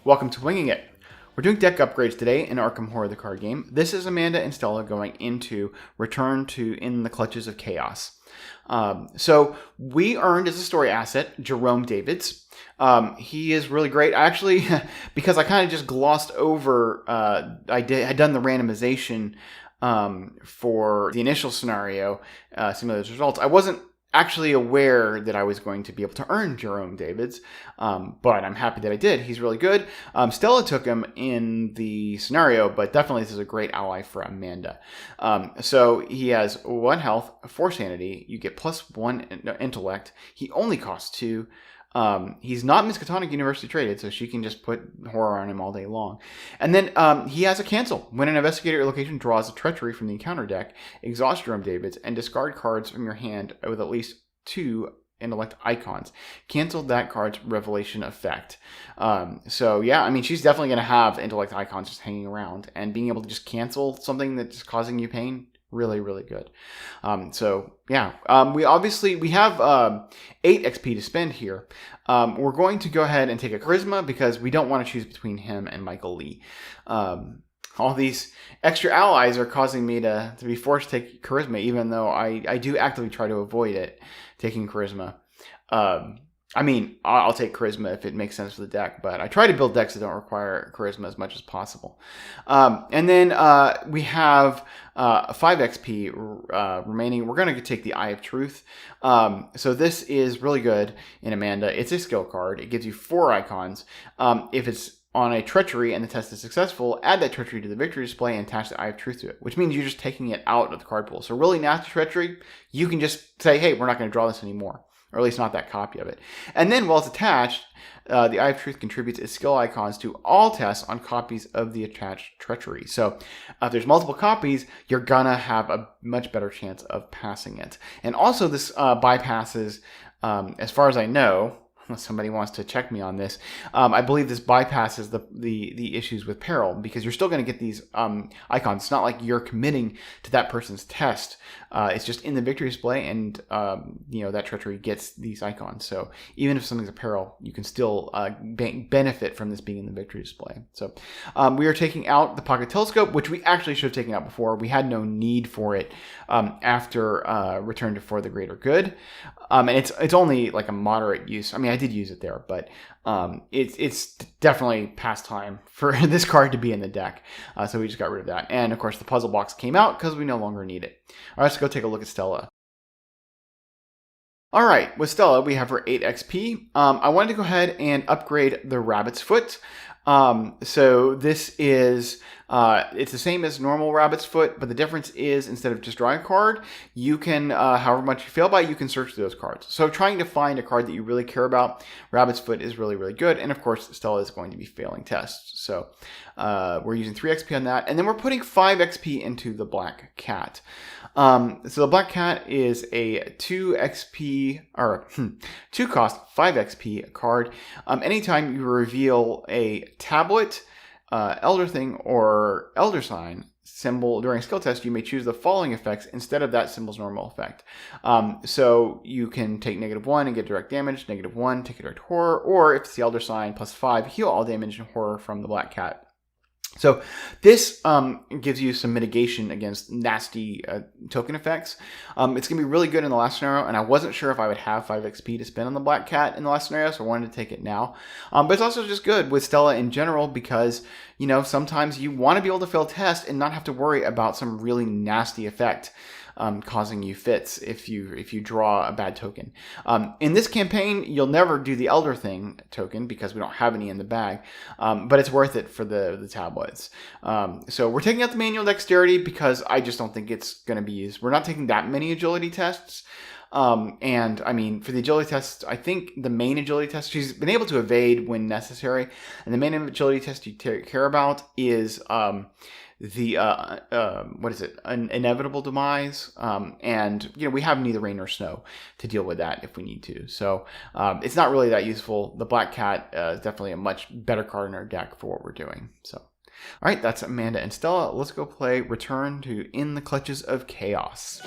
Welcome to Winging It. We're doing deck upgrades today in Arkham Horror the card game. This is Amanda and Stella going into Return to In the Clutches of Chaos. So we earned as a story asset Jerome Davids. He is really great. I actually, because I kind of just glossed over, I had done the randomization for the initial scenario, simulated results. I wasn't actually aware that I was going to be able to earn Jerome Davids, but I'm happy that I did. He's really good. Stella took him in the scenario, but definitely this is a great ally for Amanda. So he has 1 health, 4 sanity. You get +1 intellect. He only costs 2. He's not Miskatonic University traded, so she can just put horror on him all day long. And then he has a cancel. When an investigator location draws a treachery from the encounter deck, exhaust Jerome Davids, and discard cards from your hand with at least 2 intellect icons. Cancel that card's revelation effect. So yeah, I mean, she's definitely going to have intellect icons just hanging around, and being able to just cancel something that's causing you pain, really, really good. So yeah, we have 8 XP to spend here. We're going to go ahead and take a charisma because we don't want to choose between him and Michael Lee. All these extra allies are causing me to be forced to take charisma, even though I do actively try to avoid it, taking charisma. I mean, I'll take charisma if it makes sense for the deck, but I try to build decks that don't require charisma as much as possible. And then we have 5 XP remaining. We're going to take the Eye of Truth. So this is really good in Amanda. It's a skill card. It gives you 4 icons. If it's on a treachery and the test is successful, add that treachery to the victory display and attach the Eye of Truth to it, which means you're just taking it out of the card pool. So really nasty treachery, you can just say, hey, we're not going to draw this anymore. Or at least not that copy of it. And then while it's attached, the Eye of Truth contributes its skill icons to all tests on copies of the attached treachery. So if there's multiple copies, you're gonna have a much better chance of passing it. And also this bypasses, as far as I know, unless somebody wants to check me on this, I believe this bypasses the issues with peril, because you're still going to get these icons. It's not like you're committing to that person's test. It's just in the victory display, and that treachery gets these icons. So even if something's a peril, you can still benefit from this being in the victory display. So we are taking out the pocket telescope, which we actually should have taken out before. We had no need for it after Return to For the Greater Good. And it's only like a moderate use. I mean, I did use it there, but it's definitely past time for this card to be in the deck. So we just got rid of that. And of course, the puzzle box came out because we no longer need it. All right, let's go take a look at Stella. All right, with Stella, we have her 8 XP. I wanted to go ahead and upgrade the Rabbit's Foot. So this is, it's the same as normal Rabbit's Foot, but the difference is instead of just drawing a card, you can, however much you fail by, you can search through those cards. So trying to find a card that you really care about, Rabbit's Foot is really, really good. And of course, Stella is going to be failing tests. So we're using 3 XP on that. And then we're putting 5 XP into the Black Cat. So the Black Cat is a 2 cost, 5 XP card. Anytime you reveal a tablet, Elder Thing, or Elder Sign symbol during a skill test, you may choose the following effects instead of that symbol's normal effect. So you can take -1 and get direct damage, -1, take a direct horror, or if it's the Elder Sign, +5, heal all damage and horror from the Black Cat. So this gives you some mitigation against nasty token effects. It's going to be really good in the last scenario, and I wasn't sure if I would have 5 XP to spend on the Black Cat in the last scenario, so I wanted to take it now. But it's also just good with Stella in general because, sometimes you want to be able to fail test and not have to worry about some really nasty effect causing you fits if you draw a bad token. In this campaign, you'll never do the Elder Thing token because we don't have any in the bag, but it's worth it for the tablets. So we're taking out the manual dexterity because I just don't think it's going to be used. We're not taking that many agility tests. And I mean, for the agility tests, I think the main agility test, she's been able to evade when necessary. And the main agility test you care about is, an inevitable demise. And we have neither rain nor snow to deal with that if we need to. So, it's not really that useful. The Black Cat is definitely a much better card in our deck for what we're doing. So, all right, that's Amanda and Stella. Let's go play Return to In the Clutches of Chaos.